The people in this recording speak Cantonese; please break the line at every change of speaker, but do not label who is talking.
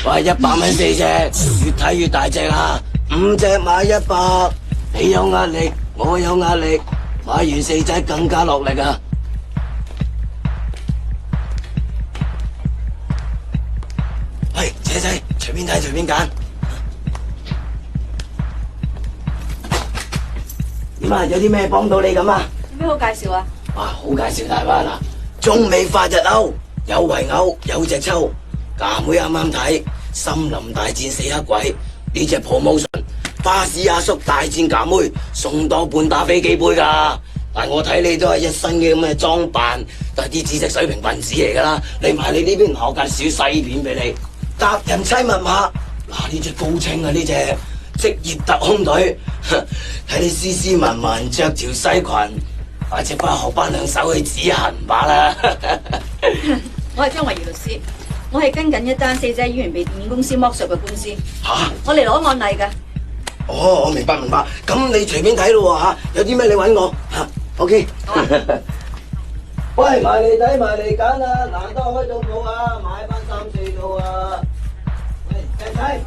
喂，100蚊4隻，越睇越大隻啊！5隻買100，你有壓力，我有壓力，買完4隻更加落力啊！喂，姐仔，隨便睇隨便揀。點啊？有啲咩幫到你咁啊？
有咩好介紹啊？
哇，好介紹大把啦！中美發日歐，有圍毆，有隻抽，價妹啱啱睇《森林大戰4黑鬼》呢隻 promotion， 巴士阿叔大戰價妹，送多半打飛機杯噶。但我睇你都係一身嘅咁嘅裝扮，都係啲知識水平分子嚟噶啦。你埋你呢邊學架小西片俾你，達人妻密碼，嗱呢隻高清啊呢隻職業特工隊，睇你斯斯文文着條西裙。快隻返學班兩手去指痕吧啦！
我係張慧儀律師，我係跟緊一單4仔演員被電影公司剝削嘅官司。
吓！
我嚟攞案例㗎。
哦，我明白。咁你隨便睇咯吓，有啲咩你搵我吓。OK。
好啊。
喂，埋嚟睇埋嚟揀啊！難得開到鋪啊，買翻3、4套啊！喂，仔仔。